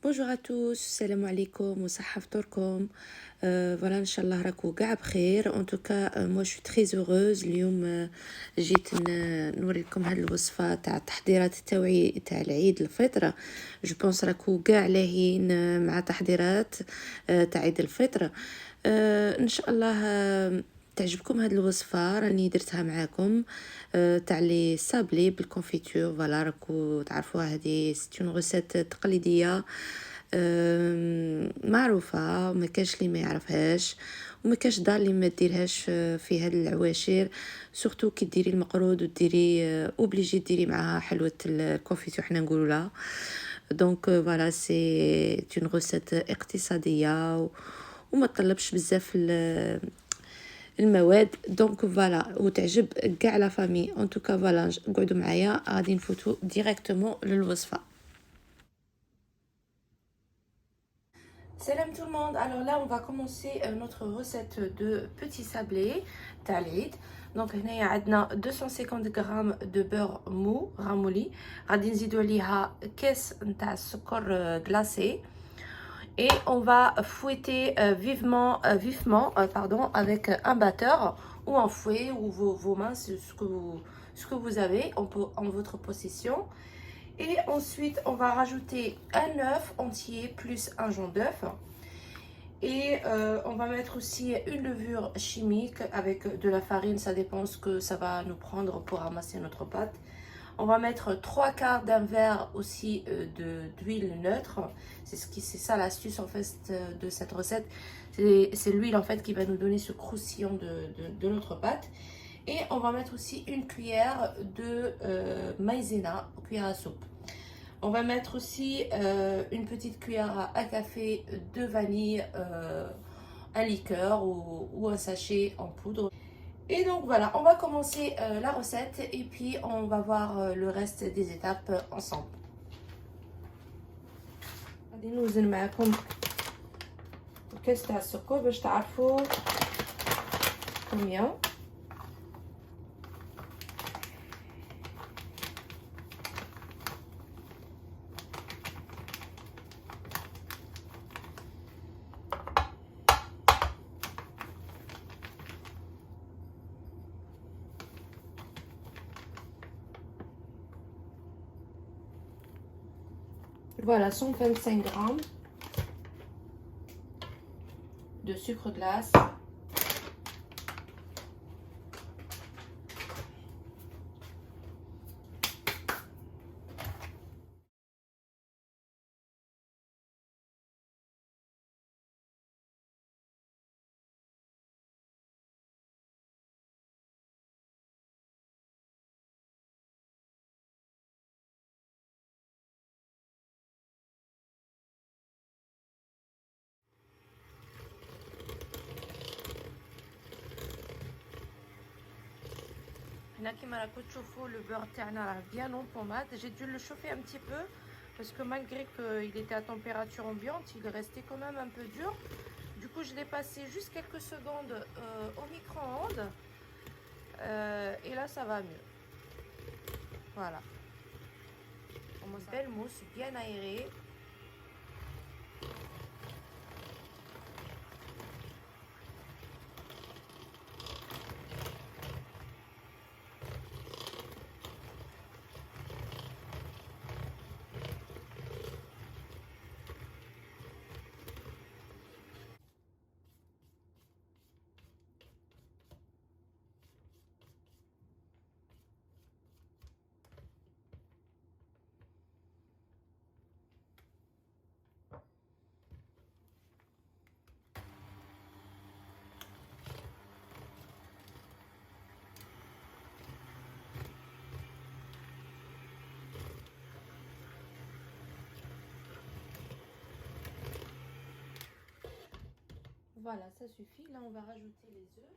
Bonjour à tous, salam alaikum وصحة فطوركم. Voilà, Inch'Allah راكو قاع بخير. En tout cas, moi je suis très heureuse. اليوم جيت نوريكم هاد الوصفة تاع تحضيرات التوعية تاع العيد الفطر. جو بونس راكو قاع لاهين مع تحضيرات تاع عيد الفطر. ان شاء الله تعجبكم هاد الوصفة، راني درتها معاكم. تاع لي سابلي بالكونفيتور. فوالا راكو تعرفوها، هذه سيت اون غوسيت تقليدية معروفة، ما كاش اللي ما يعرفهاش وما كاش دار اللي ما ديرهاش في هاد العواشر. سورتو كي ديري المقرود وديري اوبليجي ديري معها حلوة الكونفيتور حنا نقولوا لها. دونك فوالا سي اون غوسيت اقتصادية وما تطلبش بزاف المواد. دونك فوالا وتعجب كاع لا فامي. ان توكا فوالا قعدوا معايا غادي نفوتو ديريكتومون للوصفه. Salam tout le monde. Alors là, on va commencer notre recette de petits sablés تاع العيد. دونك هنايا عندنا 250 غرام de beurre mou ramolli. غادي نزيدو عليها كاس نتاع السكر glacé. Et on va fouetter vivement pardon, avec un batteur ou un fouet ou vos mains, ce que vous avez en votre possession. Et ensuite, on va rajouter un œuf entier plus un jaune d'œuf. Et on va mettre aussi une levure chimique avec de la farine, ça dépend ce que ça va nous prendre pour ramasser notre pâte. On va mettre 3/4 d'un verre aussi d'huile neutre. C'est ça l'astuce en fait de cette recette. C'est l'huile en fait qui va nous donner ce croustillant de notre pâte. Et on va mettre aussi une cuillère de maïzena, cuillère à soupe. On va mettre aussi une petite cuillère à café de vanille, un liqueur ou un sachet en poudre. Et donc voilà, on va commencer la recette et puis on va voir le reste des étapes ensemble. غادي نوزن معكم الكاس تاع السكر باش تعرفوا كمية. Voilà, 125 grammes de sucre glace. Là, كيما راكم تشوفوا le beurre تاعنا راه bien en pommade. J'ai dû le chauffer un petit peu parce que malgré qu'il était à température ambiante, il restait quand même un peu dur. Du coup, je l'ai passé juste quelques secondes au micro-ondes et là, ça va mieux. Voilà. Une belle mousse bien aérée. Voilà, ça suffit. Là, on va rajouter les œufs.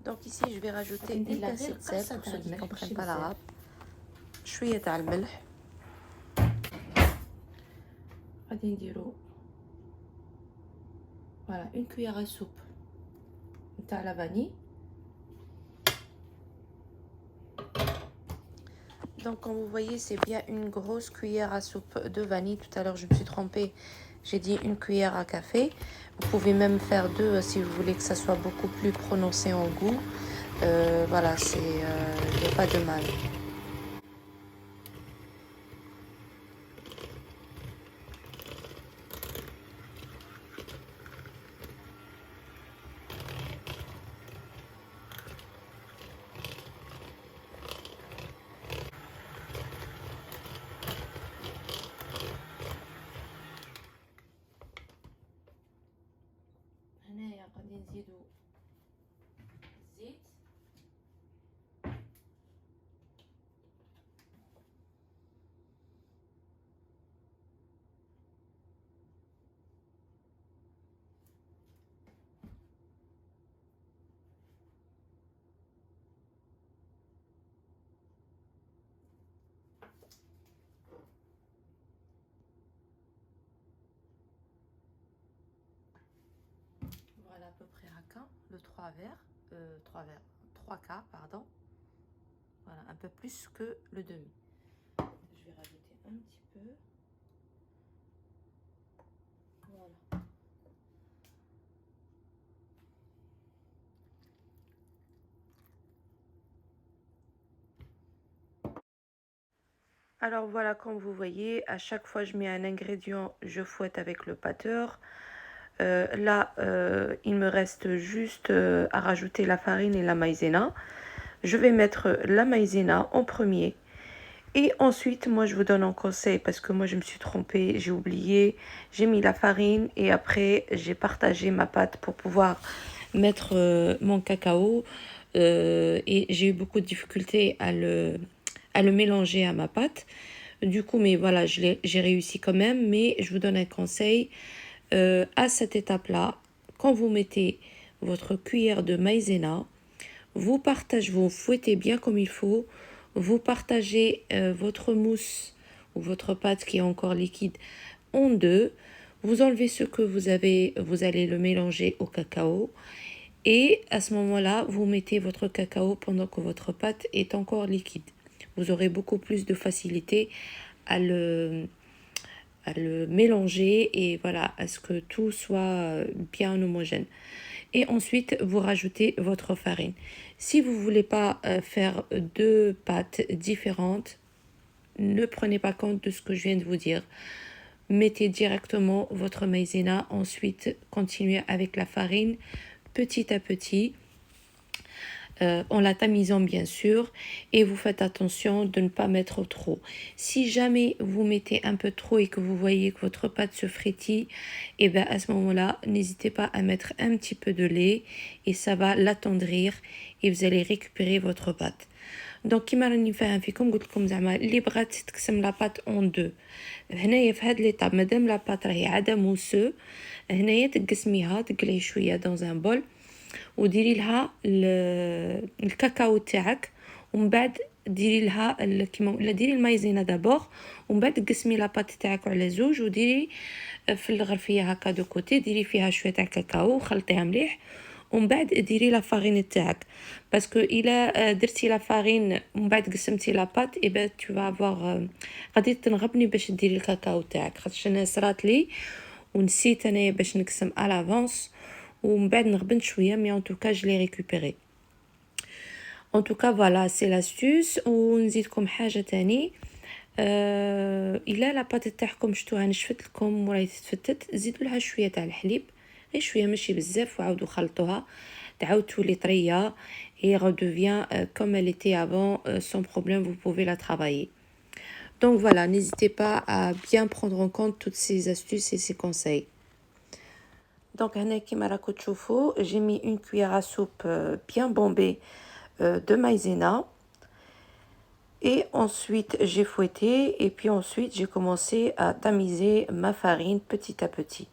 Donc ici, je vais rajouter une pincée de sel pour ceux qui ne comprennent pas l'arabe. شوية تاع الملح. غادي نديرو voilà une cuillère à soupe نتاع la vanille. Donc comme vous voyez, c'est bien une grosse cuillère à soupe de vanille. Tout à l'heure, je me suis trompée. J'ai dit une cuillère à café. Vous pouvez même faire deux si vous voulez que ça soit beaucoup plus prononcé en goût. Voilà, il n'y a pas de mal. غادي نزيدو الزيت. Voilà à peu près à quart, le 3 verres, 3 quarts, pardon. Voilà, un peu plus que le demi. Je vais rajouter un petit peu. Voilà. Alors voilà, comme vous voyez, à chaque fois je mets un ingrédient, je fouette avec le batteur. Là, il me reste juste à rajouter la farine et la maïzena. Je vais mettre la maïzena en premier. Et ensuite, moi, je vous donne un conseil parce que moi, je me suis trompée, j'ai oublié. J'ai mis la farine et après, j'ai partagé ma pâte pour pouvoir mettre mon cacao. Et j'ai eu beaucoup de difficultés à le mélanger à ma pâte. Du coup, mais voilà, j'ai réussi quand même. Mais je vous donne un conseil. À cette étape-là, quand vous mettez votre cuillère de maïzena, vous fouettez bien comme il faut, vous partagez votre mousse ou votre pâte qui est encore liquide en deux, vous enlevez ce que vous avez, vous allez le mélanger au cacao et à ce moment-là, vous mettez votre cacao pendant que votre pâte est encore liquide. Vous aurez beaucoup plus de facilité à le mélanger et voilà, à ce que tout soit bien homogène. Et ensuite, vous rajoutez votre farine. Si vous ne voulez pas faire deux pâtes différentes, ne prenez pas compte de ce que je viens de vous dire. Mettez directement votre maïzena, ensuite continuez avec la farine petit à petit. En la tamisant bien sûr et vous faites attention de ne pas mettre trop. Si jamais vous mettez un peu trop et que vous voyez que votre pâte se frétille, et bien à ce moment-là, n'hésitez pas à mettre un petit peu de lait et ça va l'attendrir et vous allez récupérer votre pâte. دونك كيما راني نفهم فيكم قلت لكم زعما اللي بغات تقسم لاباط اون دو هنايا في هاد ليطاب مادام لاباط راهي عاده موسو هنايا تقسميها تقليه شويه دون ان بول وديري لها الكاكاو تاعك ومن بعد ديري لها كيما ولا ديري المايزينا دابور ومن بعد قسمي لاباط تاعك على زوج وديري في الغرفيه هكا دو كوتي ديري فيها شويه تاع كاكاو وخلطيها مليح ومن بعد ديري لا فارين تاعك باسكو الا درتي لا فارين ومن بعد قسمتي لاباط اي با تو افوار غادي تنغبني باش ديري الكاكاو تاعك خاطش انا صرات لي ونسيت انايا باش نقسم على لافونس ومن بعد نغبن شويه مي ان توكا جو لي ريكوبيري ان توكا فوالا سي لاستوس. ونزيدكم حاجه تاني الا لاباط تاعكم شتوها نشفت لكم وراهي تتفتت زيدوا لها شويه تاع الحليب غير شويه ماشي بزاف وعاودوا خلطوها تعاود تولي طريه et redevient comme elle était avant sans problème, vous pouvez la travailler. Donc voilà, n'hésitez pas à bien prendre en compte toutes ces astuces et ces conseils. Donc هنا كيما راكم تشوفوا j'ai mis une cuillère à soupe bien bombée de maïzena et ensuite j'ai fouetté et puis ensuite j'ai commencé à tamiser ma farine petit à petit.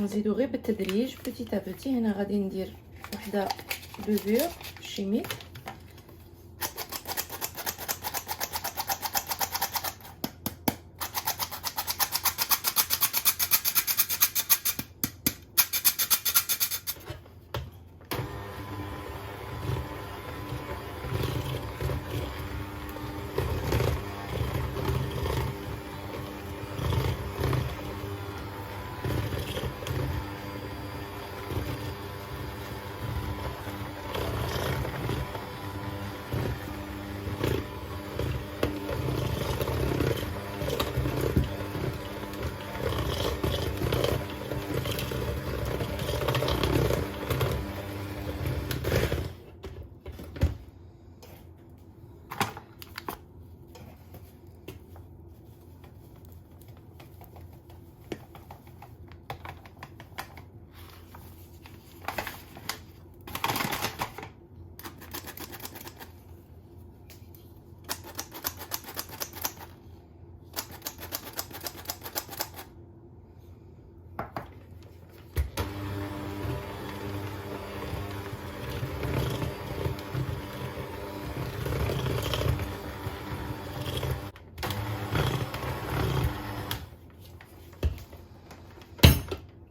نزيدو غير بالتدريج petit à petit. هنا غادي ندير وحده لوفور شيميك.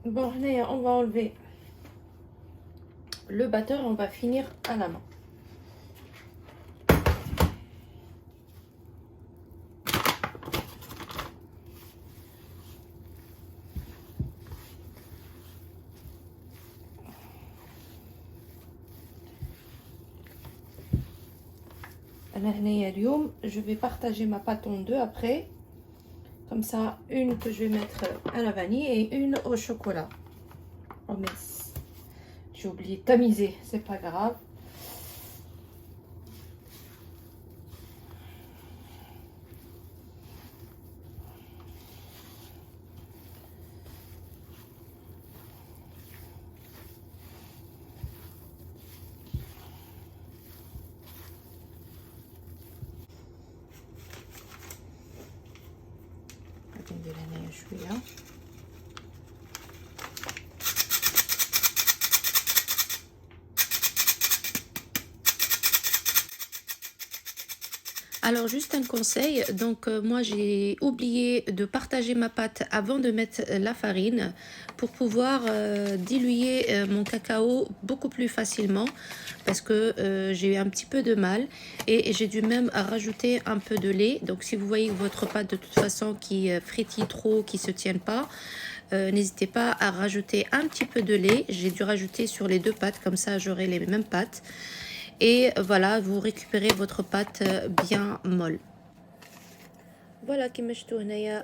Bon, on va enlever le batteur, on va finir à la main. Je vais partager ma pâte en deux après. Comme ça, une que je vais mettre à la vanille et une au chocolat. Oh mais j'ai oublié de tamiser, c'est pas grave. Alors juste un conseil, donc moi j'ai oublié de partager ma pâte avant de mettre la farine pour pouvoir diluer mon cacao beaucoup plus facilement parce que j'ai eu un petit peu de mal et j'ai dû même rajouter un peu de lait. Donc si vous voyez votre pâte de toute façon qui frétille trop, qui se tienne pas, n'hésitez pas à rajouter un petit peu de lait. J'ai dû rajouter sur les deux pâtes, comme ça j'aurai les mêmes pâtes. Et voilà, vous récupérez votre pâte bien molle. Voilà,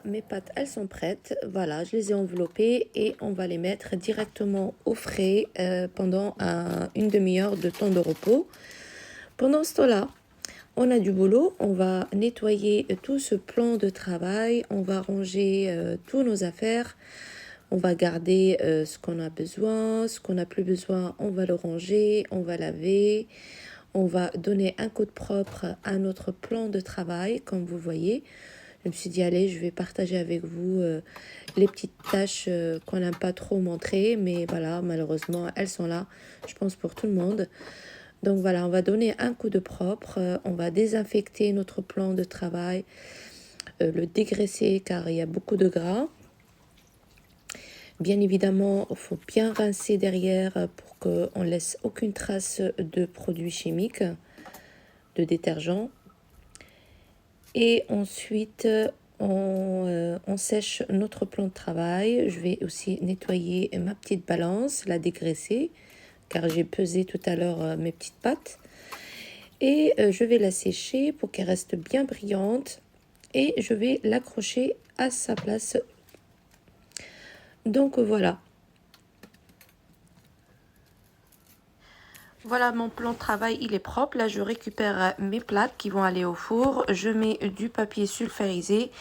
mes pâtes, elles sont prêtes. Voilà, je les ai enveloppées et on va les mettre directement au frais pendant une demi-heure de temps de repos. Pendant ce temps-là, on a du boulot. On va nettoyer tout ce plan de travail. On va ranger tous nos affaires. On va garder ce qu'on a besoin. Ce qu'on n'a plus besoin, on va le ranger. On va laver. On va donner un coup de propre à notre plan de travail, comme vous voyez. Je me suis dit, allez, je vais partager avec vous les petites tâches qu'on n'aime pas trop montrer. Mais voilà, malheureusement, elles sont là, je pense, pour tout le monde. Donc voilà, on va donner un coup de propre. On va désinfecter notre plan de travail, le dégraisser car il y a beaucoup de gras. Bien évidemment, il faut bien rincer derrière pour qu'on ne laisse aucune trace de produits chimiques, de détergents. Et ensuite, on sèche notre plan de travail. Je vais aussi nettoyer ma petite balance, la dégraisser, car j'ai pesé tout à l'heure mes petites pâtes. Et je vais la sécher pour qu'elle reste bien brillante. Et je vais l'accrocher à sa place. Donc voilà. Voilà, mon plan de travail, il est propre. Là, je récupère mes plates qui vont aller au four. Je mets du papier sulfurisé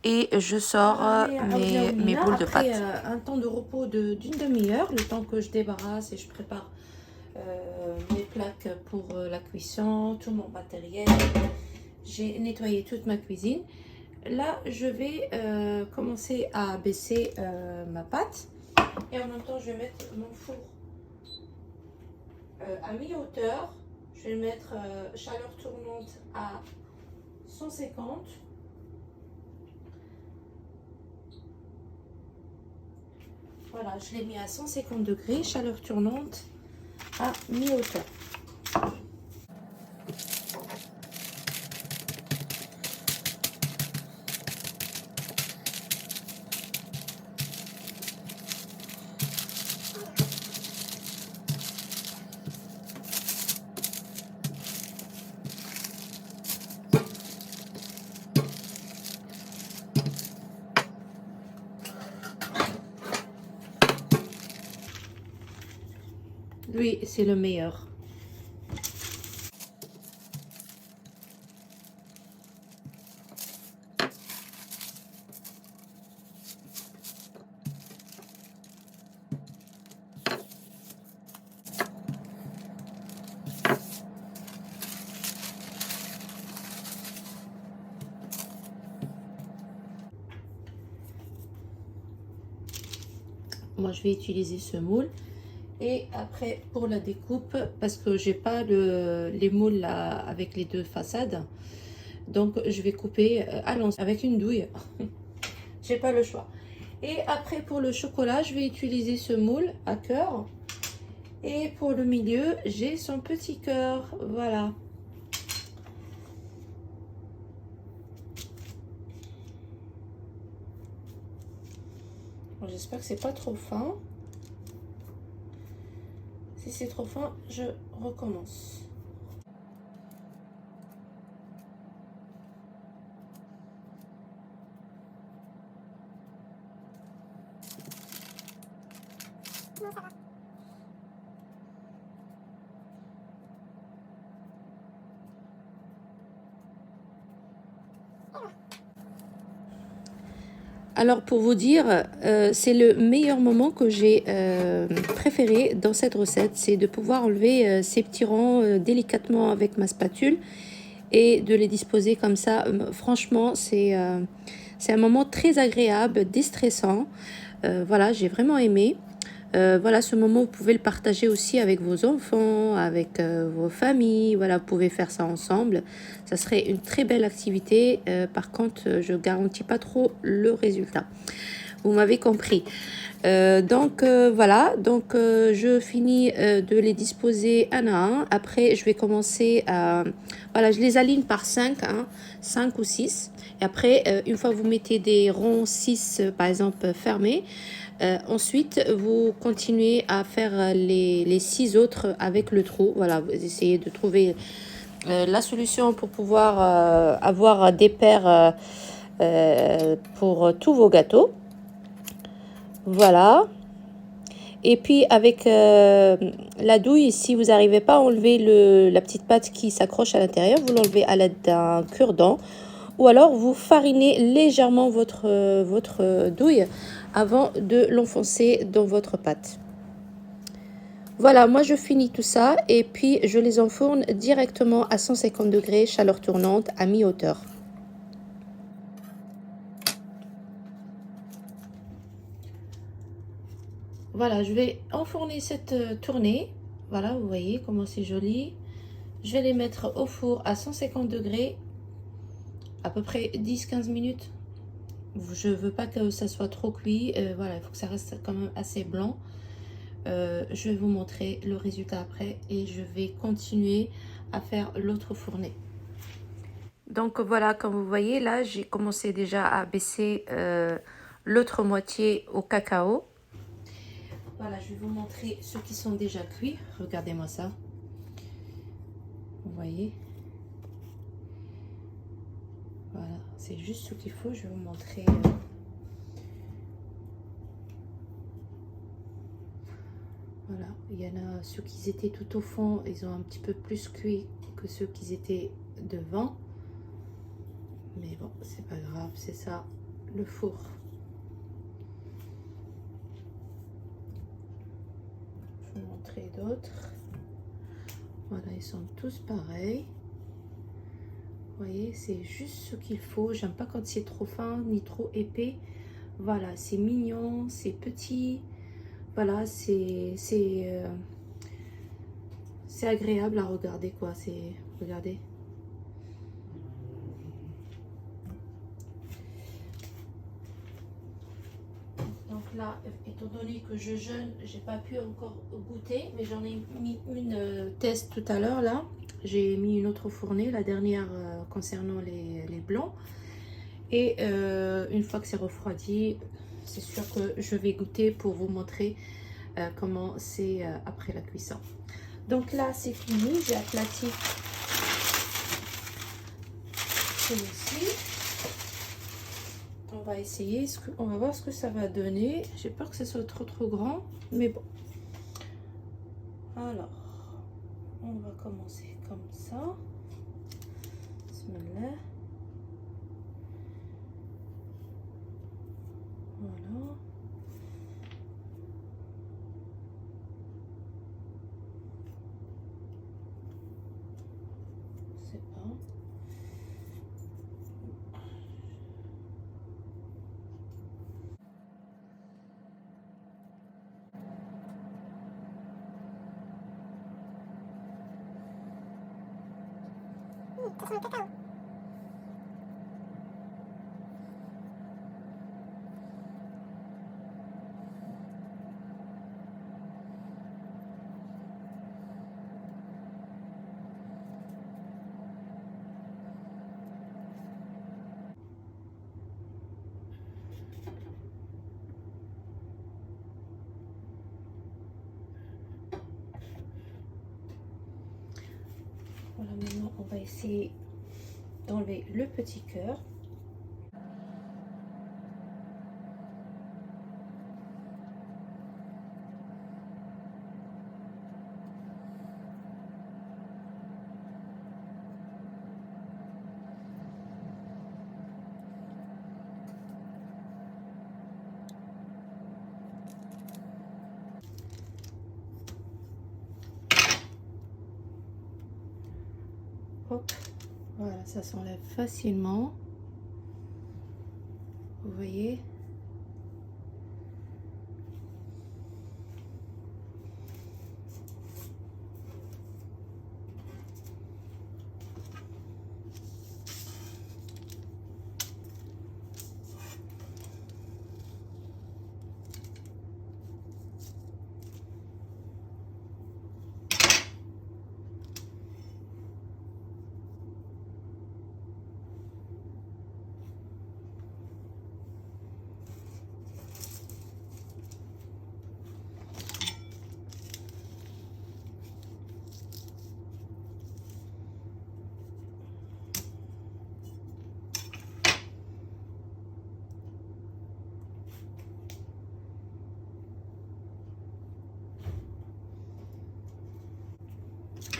et je sors mes boules de pâte. Après un temps de repos d'une demi-heure, le temps que je débarrasse et je prépare mes plaques pour la cuisson, tout mon matériel. J'ai nettoyé toute ma cuisine. Là, je vais commencer à baisser ma pâte. Et en même temps, je vais mettre mon four à mi-hauteur. Je vais le mettre chaleur tournante à 150. Voilà, je l'ai mis à 150 degrés, chaleur tournante à mi-hauteur. Lui, c'est le meilleur. Moi, je vais utiliser ce moule. Et après, pour la découpe, parce que j'ai pas les moules là avec les deux façades, donc je vais couper à l'ancienne avec une douille. J'ai pas le choix. Et après, pour le chocolat, je vais utiliser ce moule à cœur. Et pour le milieu, j'ai son petit cœur. Voilà. J'espère que c'est pas trop fin. Si c'est trop fin, je recommence. Alors pour vous dire, c'est le meilleur moment que j'ai préféré dans cette recette, c'est de pouvoir enlever ces petits ronds délicatement avec ma spatule et de les disposer comme ça. Franchement, c'est un moment très agréable, déstressant. Voilà, j'ai vraiment aimé. Voilà, ce moment, vous pouvez le partager aussi avec vos enfants, avec vos familles. Voilà, vous pouvez faire ça ensemble. Ça serait une très belle activité. Par contre, je ne garantis pas trop le résultat. Vous m'avez compris. Voilà, donc je finis de les disposer un à un. Après, je vais commencer à... Voilà, je les aligne par 5, hein, 5 ou 6. Et après, une fois que vous mettez des ronds 6, par exemple, fermés, ensuite, vous continuez à faire les 6 autres avec le trou. Voilà, vous essayez de trouver la solution pour pouvoir avoir des paires pour tous vos gâteaux. Voilà. Et puis avec la douille, si vous n'arrivez pas à enlever la petite pâte qui s'accroche à l'intérieur, vous l'enlevez à l'aide d'un cure-dent. Ou alors vous farinez légèrement votre douille avant de l'enfoncer dans votre pâte. Voilà, moi je finis tout ça et puis je les enfourne directement à 150 degrés, chaleur tournante à mi-hauteur. Voilà, je vais enfourner cette tournée. Voilà, vous voyez comment c'est joli. Je vais les mettre au four à 150 degrés, à peu près 10-15 minutes. Je veux pas que ça soit trop cuit. Voilà, il faut que ça reste quand même assez blanc. Je vais vous montrer le résultat après et je vais continuer à faire l'autre fournée. Donc voilà, comme vous voyez, là, j'ai commencé déjà à baisser l'autre moitié au cacao. Voilà, je vais vous montrer ceux qui sont déjà cuits. Regardez-moi ça. Vous voyez? Voilà, c'est juste ce qu'il faut. Je vais vous montrer. Voilà, il y en a ceux qui étaient tout au fond, ils ont un petit peu plus cuit que ceux qui étaient devant. Mais bon, c'est pas grave, c'est ça, le four. Je vais vous montrer d'autres. Voilà, ils sont tous pareils. Vous voyez, c'est juste ce qu'il faut. J'aime pas quand c'est trop fin ni trop épais. Voilà, c'est mignon, c'est petit. voilà, c'est agréable à regarder quoi. Regardez. Donc là, étant donné que je jeûne, j'ai pas pu encore goûter, mais j'en ai mis une test tout à l'heure là. J'ai mis une autre fournée, la dernière concernant les blancs. Et une fois que c'est refroidi, c'est sûr que je vais goûter pour vous montrer comment c'est après la cuisson. Donc là, c'est fini. J'ai aplati celui-ci. On va essayer, on va voir ce que ça va donner. J'ai peur que ce soit trop grand, mais bon. Alors, on va commencer comme ça. Bismillah. Voilà. C'est bon. Ça sent le cacao. Voilà, maintenant on va essayer d'enlever le petit cœur. Hop, voilà, ça s'enlève facilement. Vous voyez?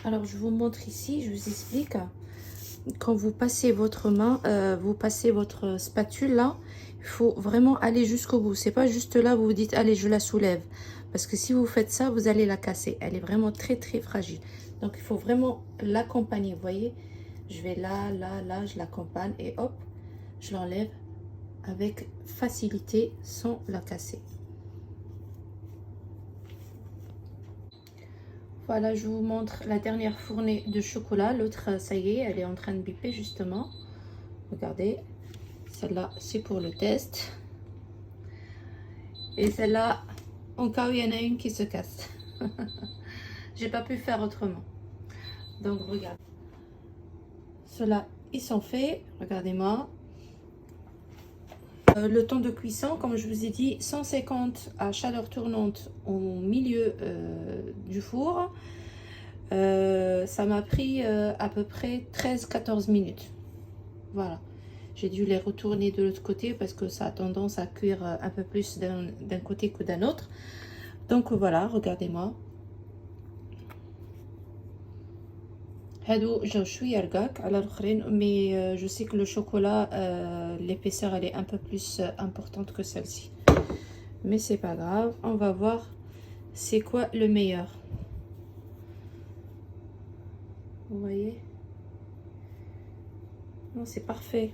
Alors, je vous montre ici, je vous explique. Quand vous passez votre main, vous passez votre spatule là, il faut vraiment aller jusqu'au bout. C'est pas juste là, vous vous dites, allez, je la soulève. Parce que si vous faites ça, vous allez la casser. Elle est vraiment très fragile. Donc, il faut vraiment l'accompagner. Vous voyez, je vais là, je l'accompagne et hop, je l'enlève avec facilité sans la casser. Voilà, je vous montre la dernière fournée de chocolat. L'autre, ça y est, elle est en train de biper justement. Regardez, celle-là, c'est pour le test. Et celle-là, en cas où il y en a une qui se casse. J'ai pas pu faire autrement. Donc, regarde. Ceux-là, ils sont faits. Regardez-moi. Le temps de cuisson, comme je vous ai dit, 150 à chaleur tournante au milieu du four. Ça m'a pris à peu près 13-14 minutes. Voilà. J'ai dû les retourner de l'autre côté parce que ça a tendance à cuire un peu plus d'un côté que d'un autre. Donc voilà, regardez-moi. هادو جاو شويه رقاق على الاخرين mais je sais que le chocolat l'épaisseur elle est un peu plus importante que celle-ci, mais c'est pas grave. On va voir c'est quoi le meilleur. Vous voyez, non, c'est parfait.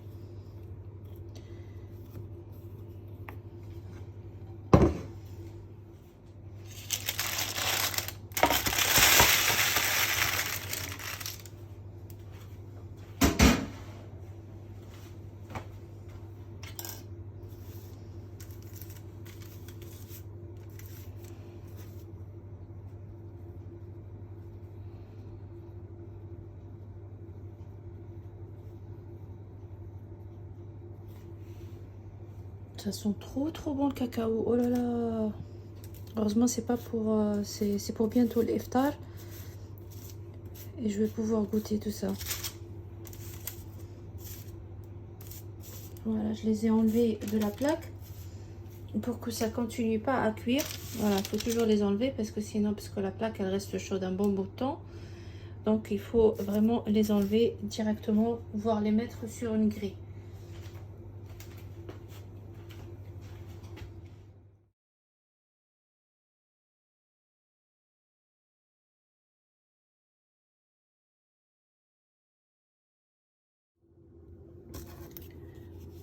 Ça sent trop bon le cacao. Oh là là. Heureusement, c'est pas pour... c'est pour bientôt l'iftar. Et je vais pouvoir goûter tout ça. Voilà, je les ai enlevés de la plaque. Pour que ça continue pas à cuire. Voilà, il faut toujours les enlever parce que sinon, parce que la plaque, elle reste chaude un bon bout de temps. Donc, il faut vraiment les enlever directement, voire les mettre sur une grille.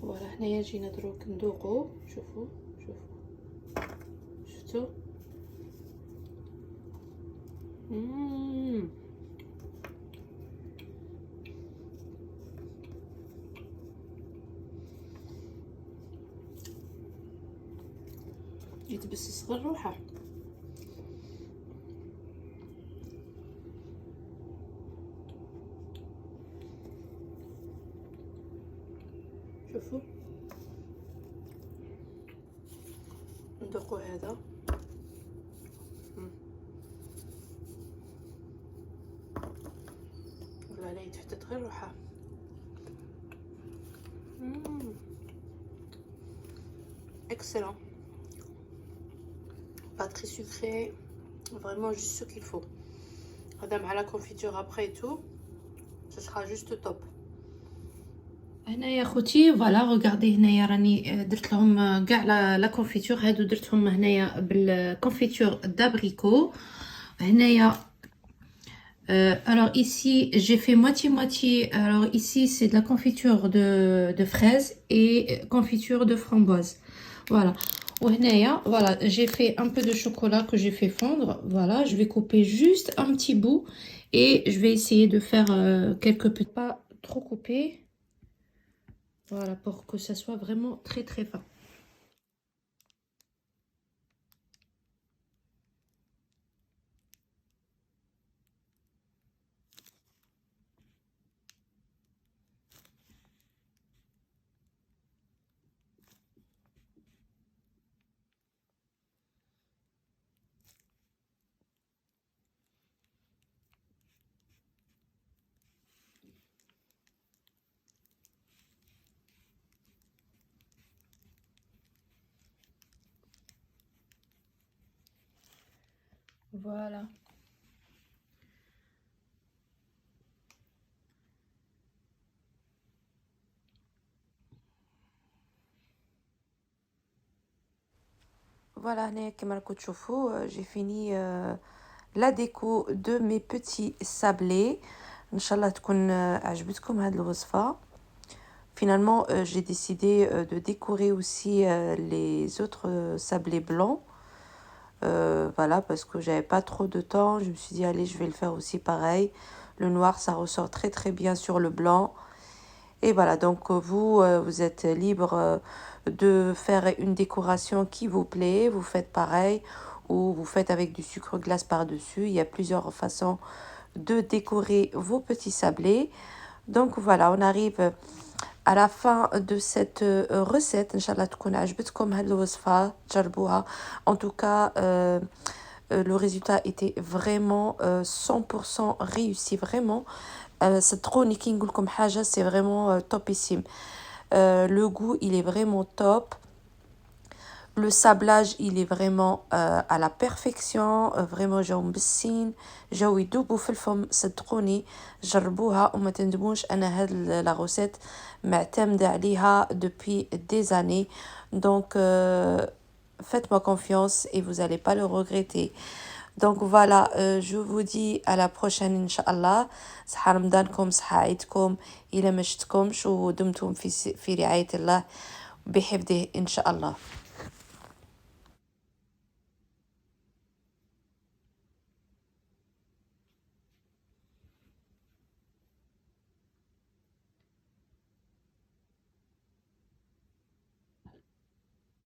فوالا هنايا جينا دروك ندوقو. شوفوا شفتوا يتبسس غير روحه. شوفوا ندوقوا هذا. والله لا يتحدث غير روحه. Excellent. Pas très sucré. Vraiment juste ce qu'il faut. Madame à la confiture après et tout. Ce sera juste top. هنا يا خوتي فوالا روغاردي هنايا راني درت لهم كاع لا كونفيتور هادو درتهم هنايا بالكونفيتور دابريكو هنايا. Alors ici j'ai fait moitié. Alors ici c'est de la confiture de fraises et confiture de framboise. Voilà. Voilà, j'ai fait un peu de chocolat que j'ai fait fondre. Voilà, je vais couper juste un petit bout et je vais essayer de faire quelques petits, pas trop couper. Voilà, pour que ça soit vraiment très fin. Voilà. Voilà, comme j'ai fini la déco de mes petits sablés. Inch'Allah تكون عجبتكم هاد الوصفة. Finalement, j'ai décidé de décorer aussi les autres sablés blancs. Voilà, parce que j'avais pas trop de temps. Je me suis dit, allez, je vais le faire aussi pareil. Le noir, ça ressort très bien sur le blanc. Et voilà, donc vous êtes libre de faire une décoration qui vous plaît. Vous faites pareil ou vous faites avec du sucre glace par-dessus. Il y a plusieurs façons de décorer vos petits sablés. Donc voilà, on arrive à la fin de cette recette. Inch'Allah تكون عجبتكم هاد الوصفة تجربوها. En tout cas, le résultat était vraiment 100% réussi. Vraiment, c'est trop niki نقول لكم حاجة, c'est vraiment topissime. Le goût, il est vraiment top. Le sablage, il est vraiment à la perfection. Vraiment, جاو مبسين, جاو يدوبوا في الفم. صدقوني جربوها وما تندموش. أنا هاد la recette معتمدة عليها depuis des années. Donc, faites-moi confiance et vous n'allez pas le regretter. Donc voilà, je vous dis à la prochaine إن صحة رمضانكم, صحة عيدكم, إلى ما شفتكمش ودمتم في رعاية الله بحفظه إن شاء الله.